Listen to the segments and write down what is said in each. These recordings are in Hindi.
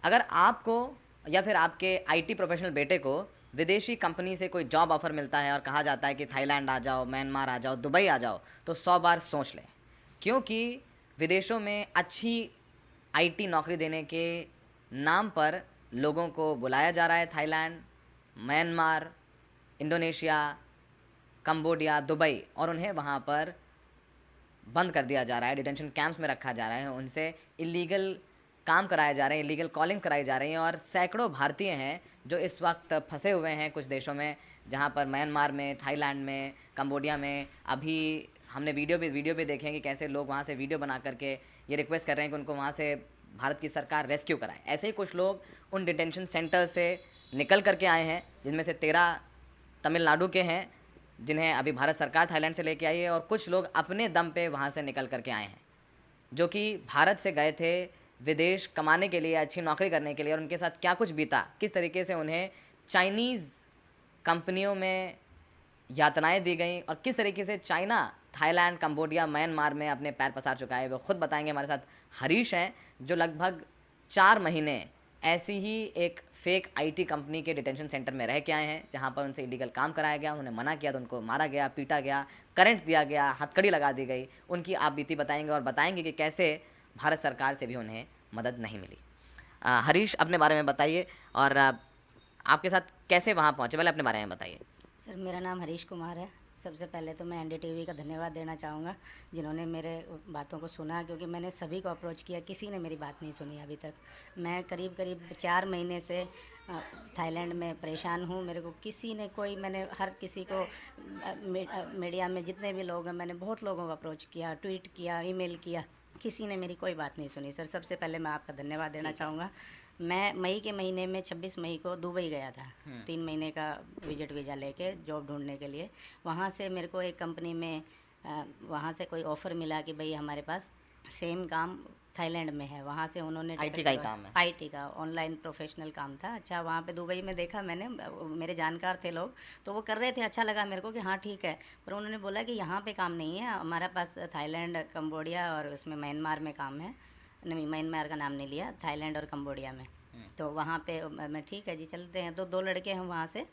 अगर आपको या फिर आपके आईटी प्रोफेशनल बेटे को विदेशी कंपनी से कोई जॉब ऑफर मिलता है और कहा जाता है कि थाईलैंड आ जाओ, म्यांमार आ जाओ, दुबई आ जाओ, तो 100 बार सोच लें, क्योंकि विदेशों में अच्छी आईटी नौकरी देने के नाम पर लोगों को बुलाया जा रहा है Thailand, Myanmar, Indonesia, Cambodia, Dubai, और उन्हें वहाँ पर बंद कर दिया जा रहा है, डिटेंशन कैंप्स में रखा जा रहा है, उनसे इलीगल काम कराए जा रहे हैं, इलीगल कॉलिंग कराई जा रही हैं। और सैकड़ों भारतीय हैं जो इस वक्त फंसे हुए हैं कुछ देशों में, जहाँ पर म्यांमार में, थाईलैंड में, कंबोडिया में। अभी हमने वीडियो भी देखे हैं कि कैसे लोग वहाँ से वीडियो बना करके ये रिक्वेस्ट कर रहे हैं कि उनको वहाँ से भारत की सरकार रेस्क्यू कराए। ऐसे ही कुछ लोग उन डिटेंशन सेंटर से निकल करके आए हैं, जिनमें से 13 तमिलनाडु के हैं, जिन्हें अभी भारत सरकार थाईलैंड से लेके आई है, और कुछ लोग अपने दम पे वहाँ से निकल करके आए हैं, जो कि भारत से गए थे विदेश कमाने के लिए, अच्छी नौकरी करने के लिए, और उनके साथ क्या कुछ बीता, किस तरीके से उन्हें चाइनीज़ कंपनियों में यातनाएं दी गई, और किस तरीके से चाइना थाईलैंड, कंबोडिया, म्यांमार में अपने पैर पसार चुका है। वो खुद बताएंगे। हमारे साथ हरीश हैं, जो लगभग 4 महीने ऐसी ही एक फेक आईटी कंपनी के डिटेंशन सेंटर में रह के आए हैं, जहां पर उनसे इलीगल काम कराया गया, उन्होंने मना किया तो उनको मारा गया, पीटा गया, करंट दिया गया, हथकड़ी लगा दी गई। उनकी आप बीती बताएंगे और बताएंगे कि कैसे भारत सरकार से भी उन्हें मदद नहीं मिली। हरीश, अपने बारे में बताइए, और आपके साथ कैसे वहाँ पहुँचे, पहले अपने बारे में बताइए। सर, मेरा नाम हरीश कुमार है। सबसे पहले तो मैं एनडीटीवी का धन्यवाद देना चाहूँगा, जिन्होंने मेरे बातों को सुना, क्योंकि मैंने सभी को अप्रोच किया, किसी ने मेरी बात नहीं सुनी अभी तक। मैं करीब 4 महीने से थाईलैंड में परेशान हूँ। मेरे को किसी ने मैंने हर किसी को मीडिया में जितने भी लोग हैं, मैंने बहुत लोगों को अप्रोच किया, ट्वीट किया, ईमेल किया, किसी ने मेरी कोई बात नहीं सुनी। सर, सबसे पहले मैं आपका धन्यवाद देना चाहूँगा। मैं मई के महीने में 26 मई को दुबई गया था, 3 महीने का विजिट वीज़ा लेके जॉब ढूंढने के लिए। वहाँ से मेरे को एक कंपनी में वहाँ से कोई ऑफ़र मिला कि भाई हमारे पास सेम काम थाईलैंड में है। वहाँ से उन्होंने आईटी का ही काम है? आईटी का ऑनलाइन प्रोफेशनल काम था। अच्छा, वहाँ पे दुबई में देखा मैंने, मेरे जानकार थे लोग, तो वो कर रहे थे। अच्छा लगा मेरे को कि हाँ ठीक है, पर उन्होंने बोला कि यहाँ पे काम नहीं है, हमारे पास थाईलैंड, कंबोडिया और उसमें म्यांमार में काम है। नहीं, म्यांमार का नाम नहीं लिया, थाईलैंड और कंबोडिया में। तो वहाँ पे मैं ठीक है जी, चलते हैं। तो 2 लड़के हम वहाँ से,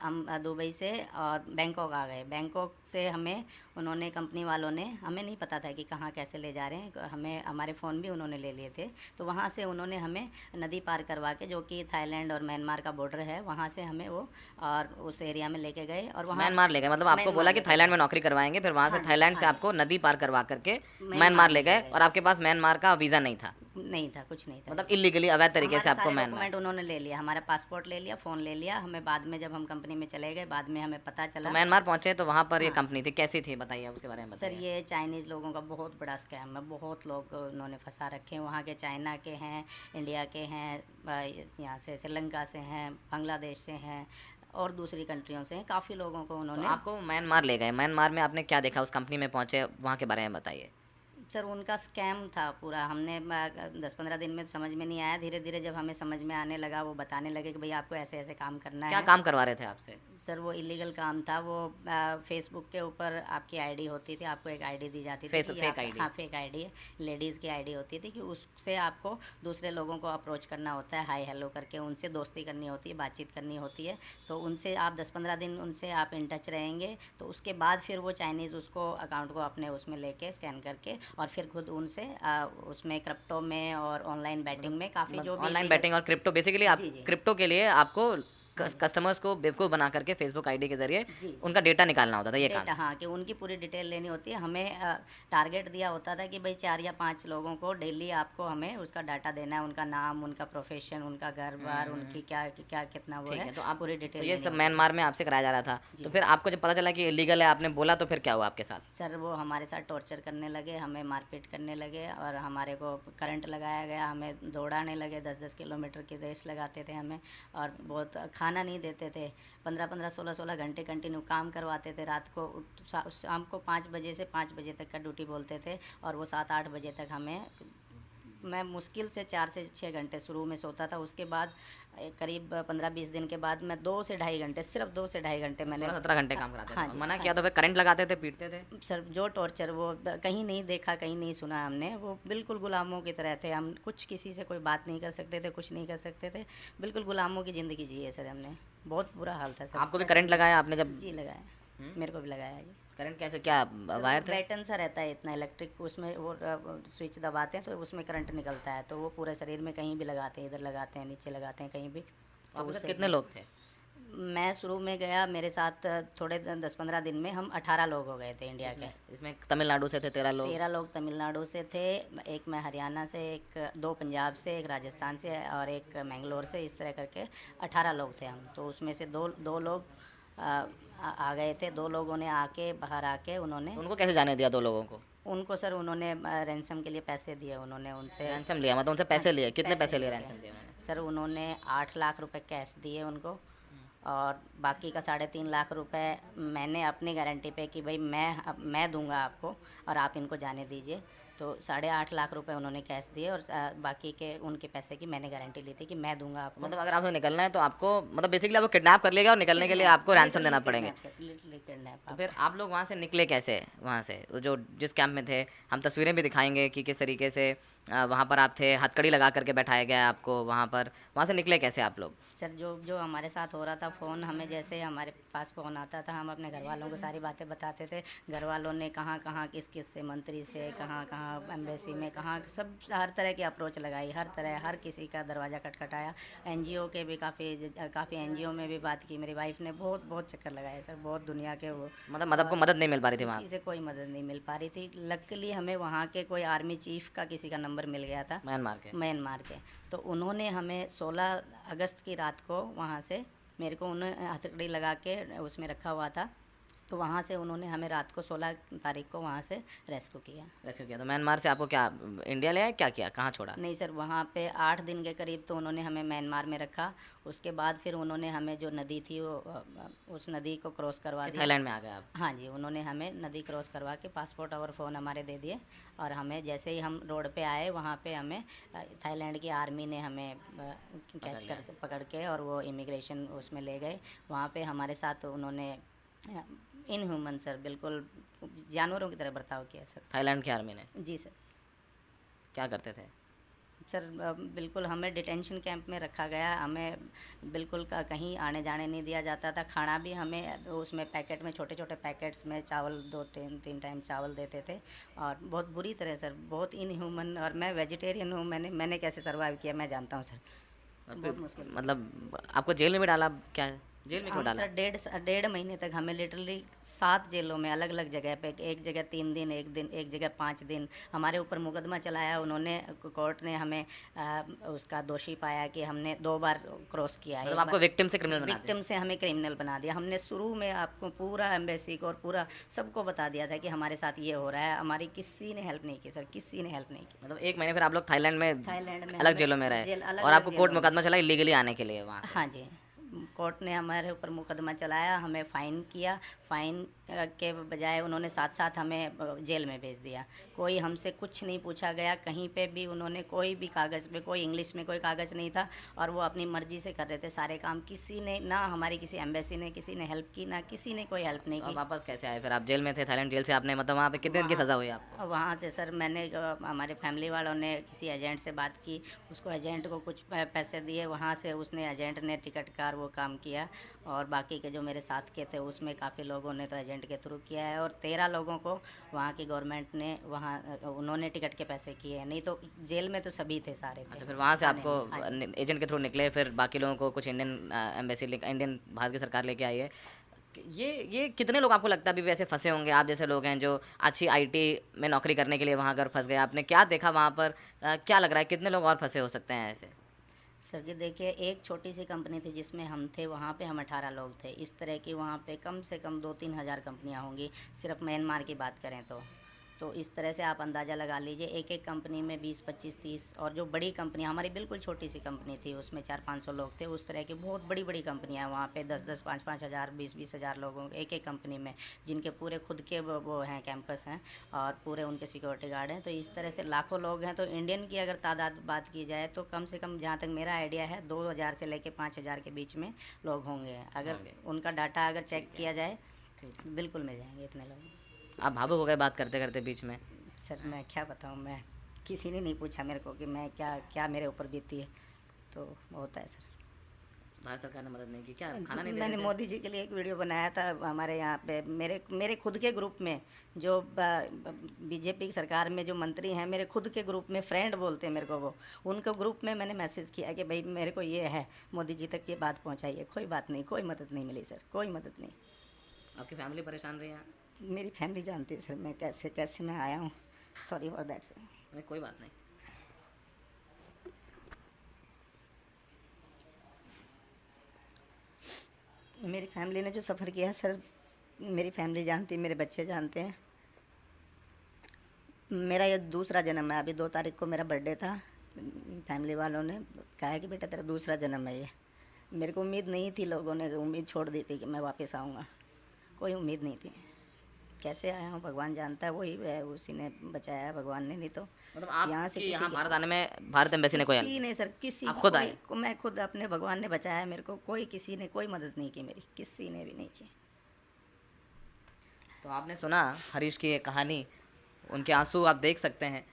हम दुबई से और बैंकॉक आ गए। बैंकॉक से हमें उन्होंने, कंपनी वालों ने, हमें नहीं पता था कि कहाँ कैसे ले जा रहे हैं, हमें हमारे फ़ोन भी उन्होंने ले लिए थे। तो वहाँ से उन्होंने हमें नदी पार करवा के, जो कि थाईलैंड और म्यांमार का बॉर्डर है, वहाँ से हमें वो और उस एरिया में लेके गए। और वहाँ म्यांमार ले गए, मतलब आपको बोला कि थाईलैंड में नौकरी करवाएंगे, फिर वहाँ से हाँ जी, थाईलैंड से हाँ जी। आपको नदी पार करवा करके म्यांमार म्यांमार ले ले गए, गए। और आपके पास म्यांमार का वीज़ा नहीं था, नहीं था, कुछ नहीं था। मतलब इलीगली, अवैध तरीके हमारे से आपको सारे म्यांमार। डॉक्यूमेंट उन्होंने ले लिया, हमारा पासपोर्ट ले लिया, फ़ोन ले लिया। हमें बाद में, जब हम कंपनी में चले गए, बाद में हमें पता तो चला। म्यांमार पहुंचे तो वहाँ पर ये हाँ। कंपनी थी, कैसी थी बताइए, उसके बारे में सर, बताइए। ये चाइनीज़ लोगों का बहुत बड़ा स्कैम है। बहुत लोग उन्होंने फंसा रखे हैं। वहाँ के चाइना के हैं, इंडिया के हैं, यहाँ से श्रीलंका से हैं, बांग्लादेश से हैं, और दूसरी कंट्रियों से हैं। काफ़ी लोगों को तो उन्होंने। आपको म्यांमार ले गए, म्यांमार में आपने क्या देखा, उस कंपनी में पहुंचे, वहाँ के बारे में बताइए। सर, उनका स्कैम था पूरा। हमने 10-15 दिन में समझ में नहीं आया। धीरे धीरे जब हमें समझ में आने लगा, वो बताने लगे कि भाई आपको ऐसे ऐसे काम करना क्या है। काम करवा रहे थे आपसे? सर, वो इलीगल काम था। वो फेसबुक के ऊपर आपकी आईडी होती थी, आपको एक आईडी दी जाती थी कि फेक आईडी? हाँ, फेक आईडी, लेडीज़ की आईडी होती थी, कि उससे आपको दूसरे लोगों को अप्रोच करना होता है, हाय हेलो करके उनसे दोस्ती करनी होती है, बातचीत करनी होती है। तो उनसे आप 10-15 दिन उनसे आप इन टच रहेंगे, तो उसके बाद फिर वो चाइनीज़ उसको अकाउंट को अपने उसमें लेके स्कैन करके, और फिर खुद उनसे उसमें क्रिप्टो में और ऑनलाइन बैटिंग में काफ़ी जो भी ऑनलाइन बैटिंग और क्रिप्टो, बेसिकली आप जी, जी। क्रिप्टो के लिए आपको कस्टमर्स को बेवकूफ़ बना करके फेसबुक आईडी के जरिए जी। उनका डेटा निकालना होता था, ये डेटा, काम? हाँ, कि उनकी पूरी डिटेल लेनी होती है। हमें टारगेट दिया होता था कि भाई 4 या 5 लोगों को डेली आपको हमें उसका डाटा देना है, उनका नाम, उनका प्रोफेशन, उनका घर बार, उनकी क्या क्या कितना वो ठीक है, है, तो आप, पूरी तो डिटेल ये लेनी सब होती म्यांमार में आपसे कराया जा रहा था, जी। तो फिर आपको जब पता चला कि इलीगल है, आपने बोला, तो फिर क्या हुआ आपके साथ? है। सर, वो हमारे साथ टॉर्चर करने लगे, हमें मारपीट करने लगे, और हमारे को करंट लगाया गया, हमें दौड़ाने लगे, 10-10 किलोमीटर की रेस लगाते थे हमें, और बहुत खाना नहीं देते थे। 15-15, 16-16 घंटे कंटिन्यू काम करवाते थे। रात को शाम को 5 बजे से 5 बजे तक का ड्यूटी बोलते थे, और वो 7-8 बजे तक हमें मैं मुश्किल से 4 से 6 घंटे शुरू में सोता था। उसके बाद करीब 15-20 दिन के बाद मैं 2 से ढाई घंटे, सिर्फ 2 से ढाई घंटे मैंने 17 घंटे काम कराते हाँ थे, जी, मना हाँ किया तो फिर करंट लगाते थे, पीटते थे? सर जो टॉर्चर वो कहीं नहीं देखा, कहीं नहीं सुना हमने। वो बिल्कुल गुलामों की तरह थे हम। कुछ किसी से कोई बात नहीं कर सकते थे, कुछ नहीं कर सकते थे। बिल्कुल गुलामों की ज़िंदगी जी है सर हमने। बहुत बुरा हाल था सर। आपको भी करंट लगाया आपने जब? जी लगाया, मेरे को भी लगाया जी। करंट कैसे, क्या वायर थे? बैटन सा रहता है इतना इलेक्ट्रिक, उसमें वो स्विच दबाते हैं तो उसमें करंट निकलता है, तो वो पूरे शरीर में कहीं भी लगाते हैं, इधर लगाते हैं, नीचे लगाते हैं, कहीं भी। तो आपके साथ कितने लोग थे? मैं शुरू में गया, मेरे साथ थोड़े 10-15 दिन में हम 18 लोग हो गए थे इंडिया के। इसमें तमिलनाडु से थे 13 लोग? 13 लोग तमिलनाडु से थे, एक मैं हरियाणा से, एक 2 पंजाब से, एक राजस्थान से और एक मैंगलोर से। इस तरह करके 18 लोग थे हम। तो उसमें से दो लोग आ गए थे। 2 लोगों ने आके बाहर आके उन्होंने उनको कैसे जाने दिया 2 लोगों को? उनको सर उन्होंने रैंसम के लिए पैसे दिए। उन्होंने उनसे रैंसम लिया, मतलब उनसे पैसे लिए? कितने पैसे लिए लिए। रैंसम दिए उन्होंने? सर उन्होंने 8 लाख रुपए कैश दिए उनको, और बाकी का 3.5 लाख रुपए मैंने अपनी गारंटी पे कि भाई मैं दूंगा आपको और आप इनको जाने दीजिए। तो 8.5 लाख रुपए उन्होंने कैश दिए, और बाकी के उनके पैसे की मैंने गारंटी ली थी कि मैं दूंगा आपको। मतलब अगर आपसे निकलना है तो आपको, मतलब बेसिकली आपको किडनैप कर लिया और निकलने के लिए आपको रैंसम देना पड़ेंगे। तो फिर आप लोग वहाँ से निकले कैसे? वहाँ से जो जिस कैंप में थे, हम तस्वीरें भी दिखाएंगे कि किस तरीके से वहाँ पर आप थे, हथकड़ी लगा करके बैठाया गया आपको वहाँ पर। वहाँ से निकले कैसे आप लोग? सर जो हमारे साथ हो रहा था, फ़ोन हमें जैसे हमारे पास फ़ोन आता था, हम अपने घर वालों को सारी बातें बताते थे। घर वालों ने कहाँ कहाँ किस से, मंत्री से, कहाँ कहाँ एम्बेसी में, कहाँ सब हर तरह की अप्रोच लगाई, हर किसी का दरवाज़ा खटखटाया। एनजीओ के भी काफ़ी एनजीओ में भी बात की। मेरी वाइफ ने बहुत चक्कर लगाए सर, बहुत दुनिया के वो, मतलब आपको मदद नहीं मिल पा रही थी वहाँ? किसी से कोई मदद नहीं मिल पा रही थी। लकीली हमें वहाँ के कोई आर्मी चीफ का किसी का नंबर मिल गया था, म्यांमार के। तो उन्होंने हमें 16 अगस्त की रात को वहाँ से, मेरे को उन्होंने हथकड़ी लगा के उसमें रखा हुआ था, तो वहाँ से उन्होंने हमें रात को 16 तारीख को वहाँ से रेस्क्यू किया। तो म्यांमार से आपको क्या इंडिया ले आए, क्या किया, कहाँ छोड़ा? नहीं सर, वहाँ पे 8 दिन के करीब तो उन्होंने हमें म्यांमार में रखा। उसके बाद फिर उन्होंने हमें जो नदी थी वो उस नदी को क्रॉस करवा दिया। थाईलैंड में आ गए आप? हाँ जी, उन्होंने हमें नदी क्रॉस करवा के पासपोर्ट और फ़ोन हमारे दे दिए, और हमें जैसे ही हम रोड पे आए, वहाँ पे हमें थाईलैंड की आर्मी ने हमें कैच कर पकड़ के और वो इमिग्रेशन उसमें ले गए। वहाँ पे हमारे साथ उन्होंने इनह्यूमन सर, बिल्कुल जानवरों की तरह बर्ताव किया सर, थाईलैंड की आर्मी ने? जी सर। क्या करते थे सर बिल्कुल हमें डिटेंशन कैंप में रखा गया। हमें बिल्कुल कहीं आने जाने नहीं दिया जाता था। खाना भी हमें उसमें पैकेट में, छोटे छोटे पैकेट्स में चावल 2-3 टाइम चावल देते थे, और बहुत बुरी तरह सर, बहुत इनह्यूमन। और मैं वेजिटेरियन हूँ, मैंने कैसे सर्वाइव किया मैं जानता हूँ सर, बहुत मुश्किल। मतलब आपको जेल में भी डाला? क्या जेल में क्यों डाला? सर 1.5 महीने तक हमें लिटरली 7 जेलों में, अलग अलग जगह पे, एक जगह 3 दिन, एक जगह 5 दिन हमारे ऊपर मुकदमा चलाया उन्होंने। कोर्ट ने हमें उसका दोषी पाया कि हमने 2 बार क्रॉस किया है। मतलब आपको विक्टिम से क्रिमिनल बना दिया? विक्टिम से हमें क्रिमिनल बना दिया। हमने शुरू में आपको पूरा एम्बेसी को और पूरा सबको बता दिया था कि हमारे साथ ये हो रहा है। हमारी किसी ने हेल्प नहीं की सर, किसी ने हेल्प नहीं की। मतलब 1 महीने फिर आप लोग थाईलैंड में अलग जेलों में रहे, अलग और आपको कोर्ट मुकदमा चला इलीगली आने के लिए वहाँ? हाँ जी, कोर्ट ने हमारे ऊपर मुकदमा चलाया, हमें फ़ाइन किया। फ़ाइन के बजाय उन्होंने साथ साथ हमें जेल में भेज दिया। कोई हमसे कुछ नहीं पूछा गया, कहीं पे भी उन्होंने कोई भी कागज़ पे, कोई इंग्लिश में कोई कागज़ नहीं था, और वो अपनी मर्ज़ी से कर रहे थे सारे काम। किसी ने ना, हमारी किसी एम्बेसी ने किसी ने हेल्प की, ना किसी ने कोई हेल्प नहीं की। वापस कैसे आए फिर? आप जेल में थे, थाईलैंड जेल से आपने, मतलब वहाँ पे कितने दिन की सज़ा हुई आपको? वहाँ से सर मैंने हमारे फैमिली वालों ने किसी एजेंट से बात की, उसको एजेंट को कुछ पैसे दिए, वहाँ से उसने एजेंट ने टिकट कार वो काम किया, और बाकी के जो मेरे साथ के थे उसमें काफ़ी लोगों ने तो एजेंट के थ्रू किया है, और 13 लोगों को वहाँ की गवर्नमेंट ने उन्होंने टिकट के पैसे किए हैं, नहीं तो जेल में तो सभी थे, सारे थे। अच्छा, फिर वहाँ से आपको एजेंट के थ्रू निकले, फिर बाकी लोगों को कुछ इंडियन एम्बेसी, इंडियन भारत की सरकार लेके आई है। ये कितने लोग आपको लगता है अभी भी ऐसे फंसे होंगे, आप जैसे लोग हैं जो अच्छी आईटी में नौकरी करने के लिए वहाँ अगर फंस गए? आपने क्या देखा वहाँ पर, क्या लग रहा है कितने लोग और फंसे हो सकते हैं ऐसे? सर जी देखिए, एक छोटी सी कंपनी थी जिसमें हम थे, वहाँ पे हम 18 लोग थे। इस तरह की वहाँ पे कम से कम 2-3 हज़ार कंपनियाँ होंगी, सिर्फ म्यांमार की बात करें तो। तो इस तरह से आप अंदाज़ा लगा लीजिए, एक एक कंपनी में 20, 25, 30, और जो बड़ी कंपनी, हमारी बिल्कुल छोटी सी कंपनी थी, उसमें 400-500 लोग थे। उस तरह की बहुत बड़ी बड़ी कंपनियाँ हैं वहाँ पे, 10-10, 5-5 हज़ार, 20-20 हज़ार लोगों एक एक कंपनी में, जिनके पूरे खुद के वो हैं, कैंपस हैं, और पूरे उनके सिक्योरिटी गार्ड हैं। तो इस तरह से लाखों लोग हैं। तो इंडियन की अगर तादाद बात की जाए तो कम से कम, जहाँ तक मेरा आइडिया है, 2000 से लेके 5000 के बीच में लोग होंगे। अगर होंगे। उनका डाटा अगर चेक किया जाए, ठीक। बिल्कुल मिल जाएंगे इतने लोग। आप भावुक हो गए बात करते करते बीच में। सर मैं क्या बताऊँ, मैं किसी ने नहीं पूछा मेरे को कि मैं क्या क्या मेरे ऊपर बीती है, तो होता है सर। भारत सरकार ने मदद नहीं की क्या? खाना नहीं दे मैंने रहे थे? मोदी जी के लिए एक वीडियो बनाया था हमारे यहाँ पे, मेरे खुद के ग्रुप में, जो बीजेपी की सरकार में जो मंत्री हैं, मेरे खुद के ग्रुप में फ्रेंड बोलते हैं मेरे को, वो उनको ग्रुप में मैंने मैसेज किया कि भाई मेरे को ये है, मोदी जी तक ये बात पहुँचाइए। कोई बात नहीं, कोई मदद नहीं मिली सर, कोई मदद नहीं। आपकी फैमिली परेशान रही है? मेरी फैमिली जानती है सर मैं कैसे कैसे मैं आया हूँ। Sorry for that sir. नहीं, कोई बात नहीं। मेरी फैमिली ने जो सफ़र किया सर, मेरी फैमिली जानती है, मेरे बच्चे जानते हैं। मेरा ये दूसरा जन्म है। अभी 2 तारीख को मेरा बर्थडे था। फैमिली वालों ने कहा है कि बेटा तेरा दूसरा जन्म है ये। मेरे को उम्मीद नहीं थी, लोगों ने उम्मीद छोड़ दी थी कि मैं वापस आऊँगा। कोई उम्मीद नहीं थी। कैसे आया हूँ भगवान जानता है, वही है, उसी ने बचाया है, भगवान ने। नहीं तो मतलब आप यहाँ से यहाँ किसी भारत आने में भारत एम्बेसी ने कोई हेल्प? किसी ने सर, किसी आप खुद कोई- आए? मैं खुद, अपने भगवान ने बचाया है मेरे को। कोई किसी ने कोई मदद नहीं की मेरी, किसी ने भी नहीं की। तो आपने सुना हरीश की ये कहानी, उनके आंसू आप देख सकते हैं।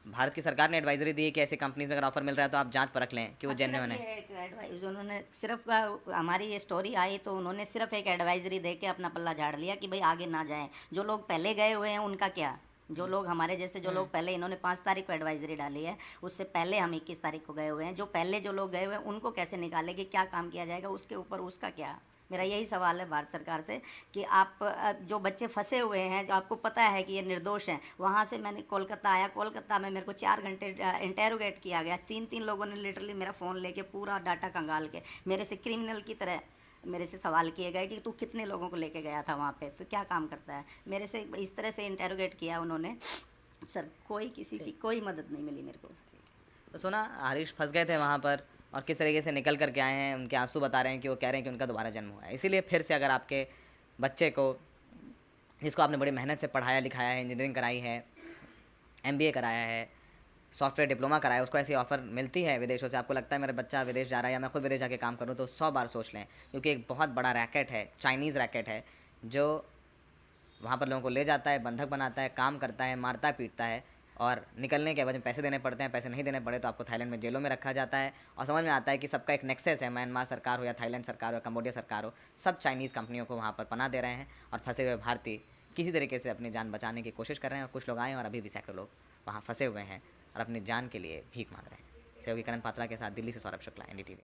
भारत की सरकार ने एडवाइजरी दी है कि ऐसी कंपनीज में अगर ऑफर मिल रहा है तो आप जांच परख लें कि वो जेन्युइन है। एक एडवाइस उन्होंने सिर्फ हमारी ये स्टोरी आई तो उन्होंने सिर्फ एक एडवाइजरी दे के अपना पल्ला झाड़ लिया कि भाई आगे ना जाएं। जो लोग पहले गए हुए हैं उनका क्या, जो लोग हमारे जैसे, जो लोग पहले, इन्होंने 5 तारीख को एडवाइजरी डाली है, उससे पहले हम 21 तारीख को गए हुए हैं। जो पहले जो लोग गए हुए हैं उनको कैसे निकालेंगे, क्या काम किया जाएगा उसके ऊपर, उसका क्या। मेरा यही सवाल है भारत सरकार से कि आप जो बच्चे फंसे हुए हैं, जो आपको पता है कि ये निर्दोष हैं, वहाँ से मैंने कोलकाता आया, कोलकाता में मेरे को 4 घंटे इंटेरोगेट किया गया। 3-3 लोगों ने लिटरली मेरा फ़ोन लेके पूरा डाटा कंगाल के मेरे से क्रिमिनल की तरह मेरे से सवाल किए गए कि तू कितने लोगों को लेके गया था वहाँ पे, तो क्या काम करता है। मेरे से इस तरह से इंटेरोगेट किया उन्होंने सर। कोई किसी की कोई मदद नहीं मिली मेरे को। तो सुना हरीश फंस गए थे वहाँ पर और किस तरीके से निकल करके आए हैं। उनके आंसू बता रहे हैं कि वो कह रहे हैं कि उनका दोबारा जन्म हुआ है। इसीलिए फिर से अगर आपके बच्चे को, जिसको आपने बड़ी मेहनत से पढ़ाया लिखाया है, इंजीनियरिंग कराई है, MBA कराया है, सॉफ्टवेयर डिप्लोमा कराया, उसको ऐसी ऑफ़र मिलती है विदेशों से, आपको लगता है मेरा बच्चा विदेश जा रहा है या मैं खुद विदेश जाके काम करूँ, तो 100 बार सोच लें। क्योंकि एक बहुत बड़ा रैकेट है, चाइनीज़ रैकेट है, जो वहाँ पर लोगों को ले जाता है, बंधक बनाता है, काम करता है, मारता पीटता है, और निकलने के बाद पैसे देने पड़ते हैं। पैसे नहीं देने पड़े तो आपको थाईलैंड में जेलों में रखा जाता है। और समझ में आता है कि सबका एक नेक्सस है, म्यांमार सरकार हो या थाईलैंड सरकार हो या कंबोडिया सरकार हो, सब चाइनीज़ कंपनियों को वहाँ पर पनाह दे रहे हैं और फंसे हुए भारतीय किसी तरीके से अपनी जान बचाने की कोशिश कर रहे हैं। और कुछ लोग आए और अभी भी सैकड़ों लोग वहाँ फंसे हुए हैं और अपनी जान के लिए भीख मांग रहे हैं। सहयोगी करण पात्रा के साथ दिल्ली से सौरभ शुक्ला, NDTV।